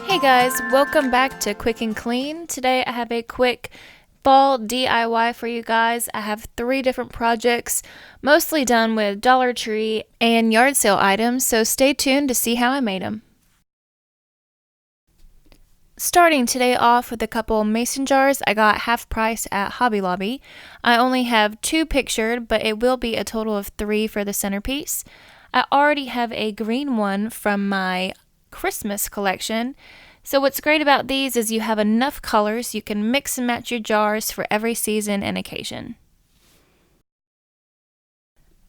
Hey guys, welcome back to Quick and Clean. Today I have a quick fall DIY for you guys. I have 3 different projects, mostly done with Dollar Tree and yard sale items, so stay tuned to see how I made them. Starting today off with a couple mason jars I got half price at Hobby Lobby. I only have 2 pictured, but it will be a total of 3 for the centerpiece. I already have a green one from my Christmas collection. So what's great about these is you have enough colors you can mix and match your jars for every season and occasion.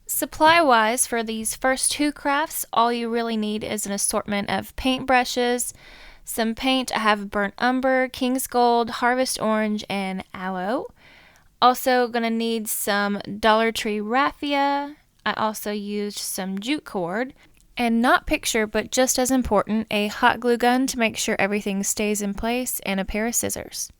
Supply-wise, for these first 2 crafts, all you really need is an assortment of paintbrushes, some paint. I have burnt umber, king's gold, harvest orange, and aloe. Also gonna need some Dollar Tree raffia. I also used some jute cord. And not picture, but just as important, a hot glue gun to make sure everything stays in place, and a pair of scissors.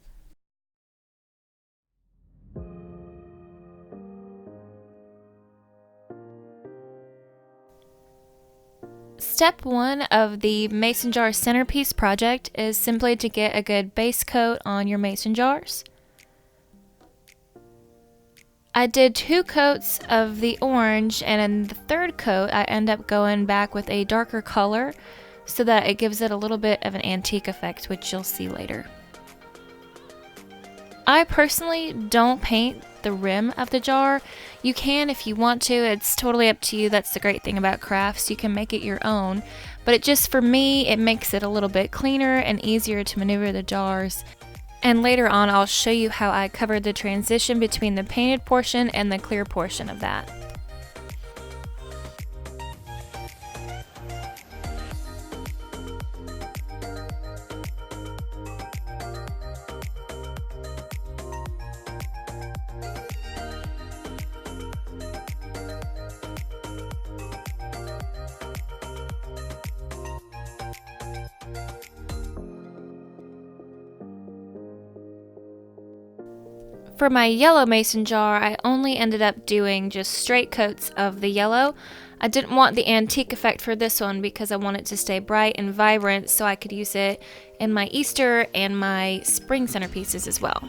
Step 1 of the mason jar centerpiece project is simply to get a good base coat on your mason jars. I did 2 coats of the orange, and in the 3rd coat I end up going back with a darker color so that it gives it a little bit of an antique effect, which you'll see later. I personally don't paint the rim of the jar. You can if you want to, it's totally up to you. That's the great thing about crafts, you can make it your own, but it just, for me, it makes it a little bit cleaner and easier to maneuver the jars. And later on, I'll show you how I covered the transition between the painted portion and the clear portion of that. For my yellow mason jar, I only ended up doing just straight coats of the yellow. I didn't want the antique effect for this one because I want it to stay bright and vibrant so I could use it in my Easter and my spring centerpieces as well.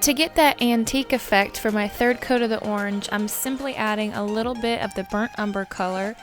To get that antique effect for my 3rd coat of the orange, I'm simply adding a little bit of the burnt umber color.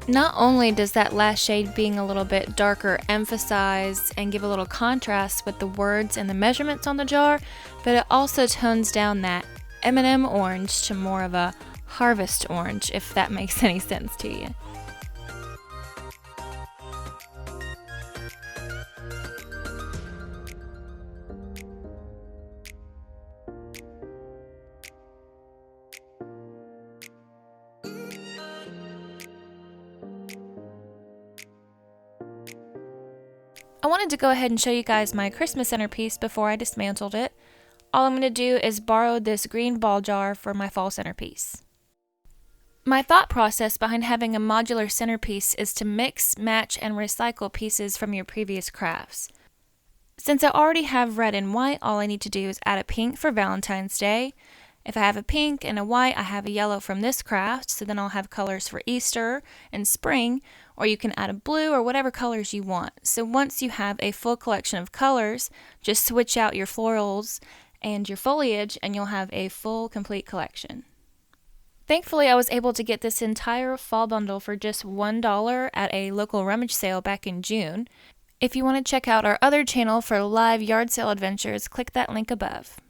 Not only does that last shade being a little bit darker emphasize and give a little contrast with the words and the measurements on the jar, but it also tones down that M&M orange to more of a harvest orange, if that makes any sense to you. I wanted to go ahead and show you guys my Christmas centerpiece before I dismantled it. All I'm going to do is borrow this green ball jar for my fall centerpiece. My thought process behind having a modular centerpiece is to mix, match, and recycle pieces from your previous crafts. Since I already have red and white, all I need to do is add a pink for Valentine's Day. If I have a pink and a white, I have a yellow from this craft, so then I'll have colors for Easter and spring, or you can add a blue or whatever colors you want. So once you have a full collection of colors, just switch out your florals and your foliage and you'll have a full, complete collection. Thankfully, I was able to get this entire fall bundle for just $1 at a local rummage sale back in June. If you want to check out our other channel for live yard sale adventures, click that link above.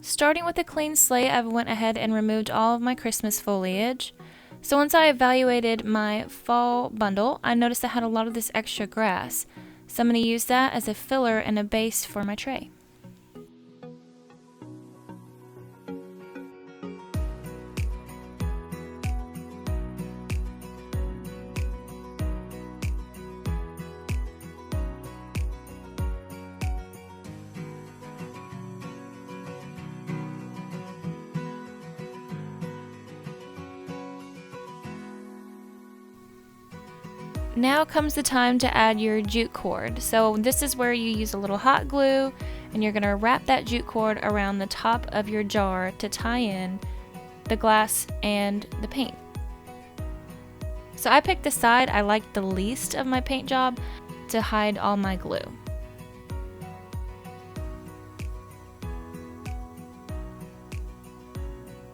Starting with a clean slate, I went ahead and removed all of my Christmas foliage. So once I evaluated my fall bundle, I noticed I had a lot of this extra grass. So I'm going to use that as a filler and a base for my tray. Now comes the time to add your jute cord. So this is where you use a little hot glue and you're going to wrap that jute cord around the top of your jar to tie in the glass and the paint. So I picked the side I liked the least of my paint job to hide all my glue.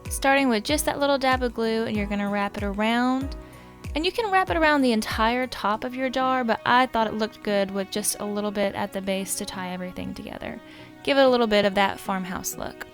Starting with just that little dab of glue, and you're going to wrap it around. And you can wrap it around the entire top of your jar, but I thought it looked good with just a little bit at the base to tie everything together. Give it a little bit of that farmhouse look.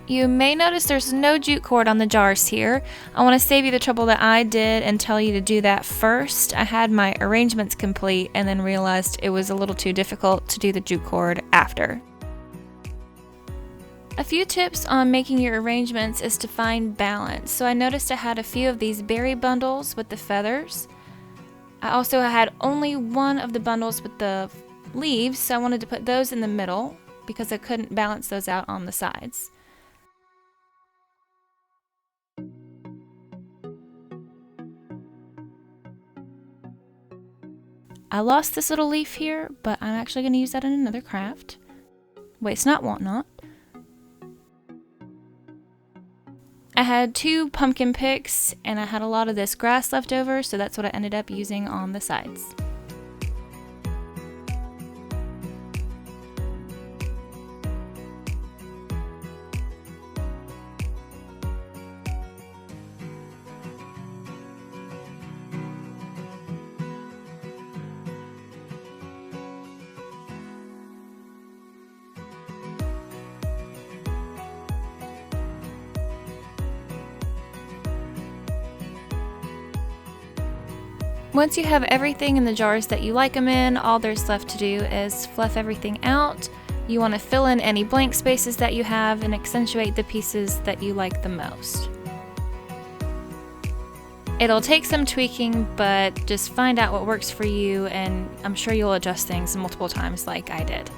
You may notice there's no jute cord on the jars here. I want to save you the trouble that I did and tell you to do that first. I had my arrangements complete and then realized it was a little too difficult to do the jute cord after. A few tips on making your arrangements is to find balance. So I noticed I had a few of these berry bundles with the feathers. I also had only one of the bundles with the leaves, so I wanted to put those in the middle because I couldn't balance those out on the sides. I lost this little leaf here, but I'm actually going to use that in another craft. Waste not, want not. I had 2 pumpkin picks, and I had a lot of this grass left over, so that's what I ended up using on the sides. Once you have everything in the jars that you like them in, all there's left to do is fluff everything out. You want to fill in any blank spaces that you have and accentuate the pieces that you like the most. It'll take some tweaking, but just find out what works for you, and I'm sure you'll adjust things multiple times like I did.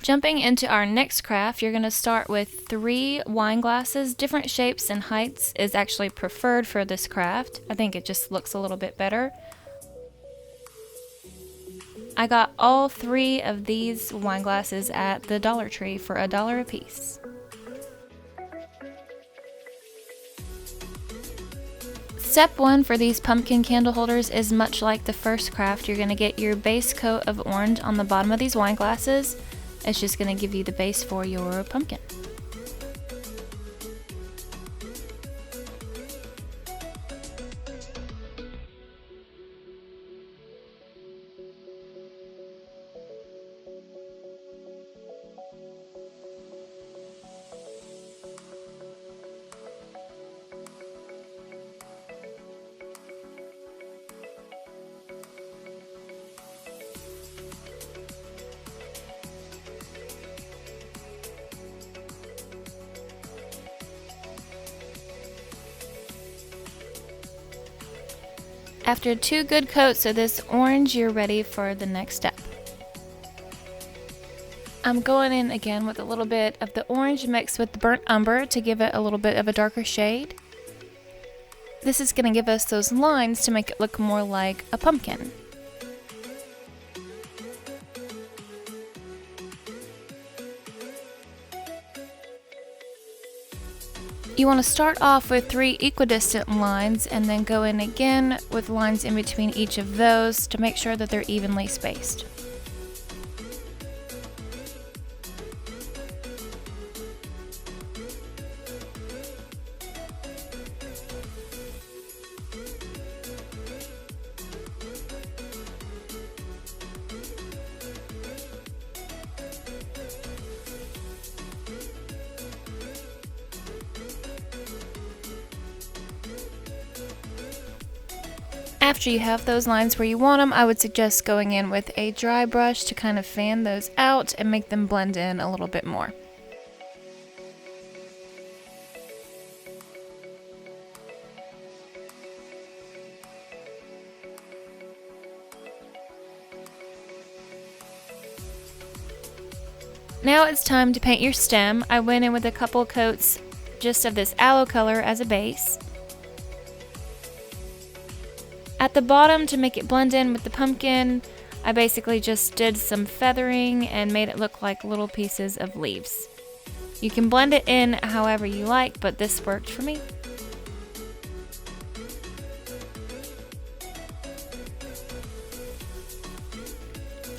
Jumping into our next craft, you're going to start with 3 wine glasses. Different shapes and heights is actually preferred for this craft. I think it just looks a little bit better. I got all 3 of these wine glasses at the Dollar Tree for $1 a piece. Step 1 for these pumpkin candle holders is much like the first craft. You're going to get your base coat of orange on the bottom of these wine glasses. It's just going to give you the base for your pumpkin. After 2 good coats of this orange, you're ready for the next step. I'm going in again with a little bit of the orange mixed with the burnt umber to give it a little bit of a darker shade. This is going to give us those lines to make it look more like a pumpkin. You want to start off with 3 equidistant lines and then go in again with lines in between each of those to make sure that they're evenly spaced. After you have those lines where you want them, I would suggest going in with a dry brush to kind of fan those out and make them blend in a little bit more. Now it's time to paint your stem. I went in with a couple coats just of this aloe color as a base. At the bottom, to make it blend in with the pumpkin, I basically just did some feathering and made it look like little pieces of leaves. You can blend it in however you like, but this worked for me.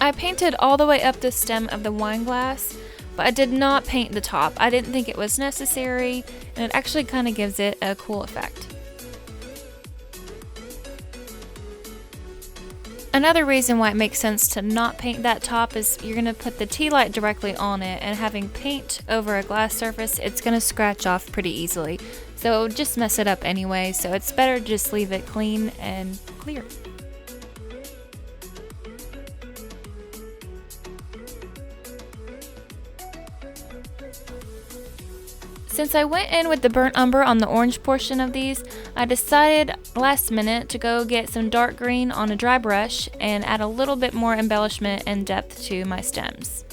I painted all the way up the stem of the wine glass, but I did not paint the top. I didn't think it was necessary, and it actually kind of gives it a cool effect. Another reason why it makes sense to not paint that top is you're going to put the tea light directly on it, and having paint over a glass surface, it's going to scratch off pretty easily. So just mess it up anyway, so it's better to just leave it clean and clear. Since I went in with the burnt umber on the orange portion of these, I decided last minute to go get some dark green on a dry brush and add a little bit more embellishment and depth to my stems.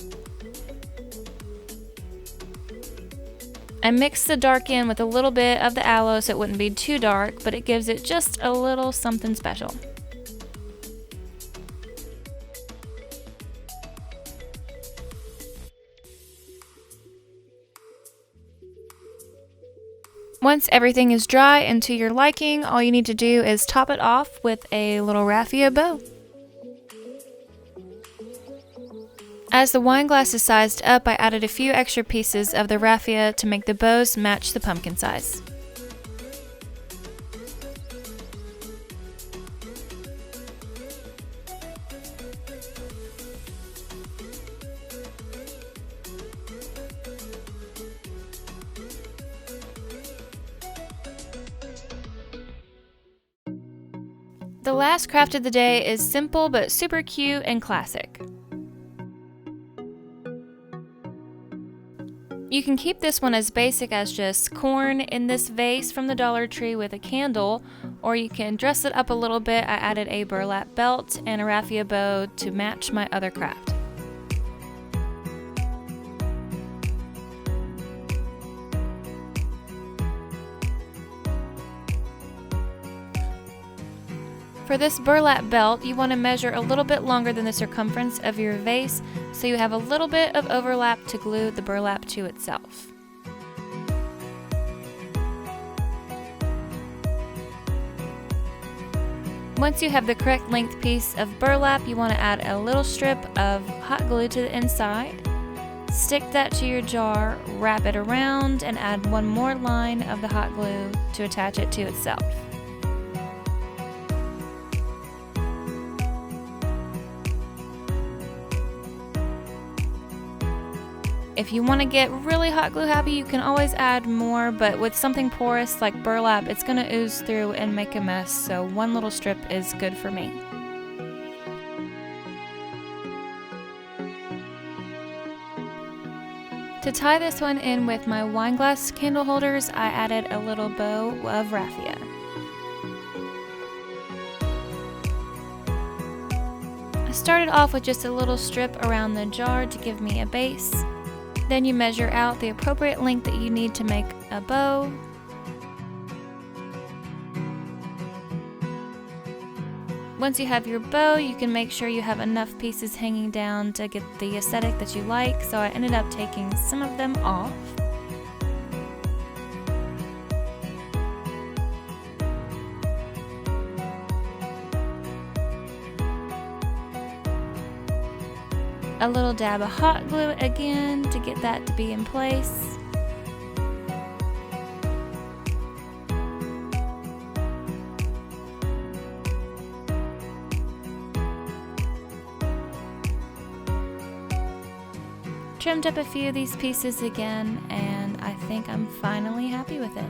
I mixed the dark in with a little bit of the aloe so it wouldn't be too dark, but it gives it just a little something special. Once everything is dry and to your liking, all you need to do is top it off with a little raffia bow. As the wine glass is sized up, I added a few extra pieces of the raffia to make the bows match the pumpkin size. The last craft of the day is simple but super cute and classic. You can keep this one as basic as just corn in this vase from the Dollar Tree with a candle, or you can dress it up a little bit. I added a burlap belt and a raffia bow to match my other craft. For this burlap belt, you want to measure a little bit longer than the circumference of your vase, so you have a little bit of overlap to glue the burlap to itself. Once you have the correct length piece of burlap, you want to add a little strip of hot glue to the inside. Stick that to your jar, wrap it around, and add one more line of the hot glue to attach it to itself. If you want to get really hot glue happy, you can always add more, but with something porous like burlap, it's going to ooze through and make a mess, so one little strip is good for me. To tie this one in with my wine glass candle holders, I added a little bow of raffia. started off with just a little strip around the jar to give me a base. Then you measure out the appropriate length that you need to make a bow. Once you have your bow, you can make sure you have enough pieces hanging down to get the aesthetic that you like, so I ended up taking some of them off. A little dab of hot glue again to get that to be in place. Trimmed up a few of these pieces again, and I think I'm finally happy with it.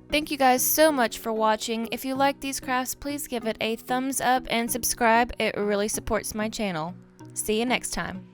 Thank you guys so much for watching. If you like these crafts, please give it a thumbs up and subscribe. It really supports my channel. See you next time.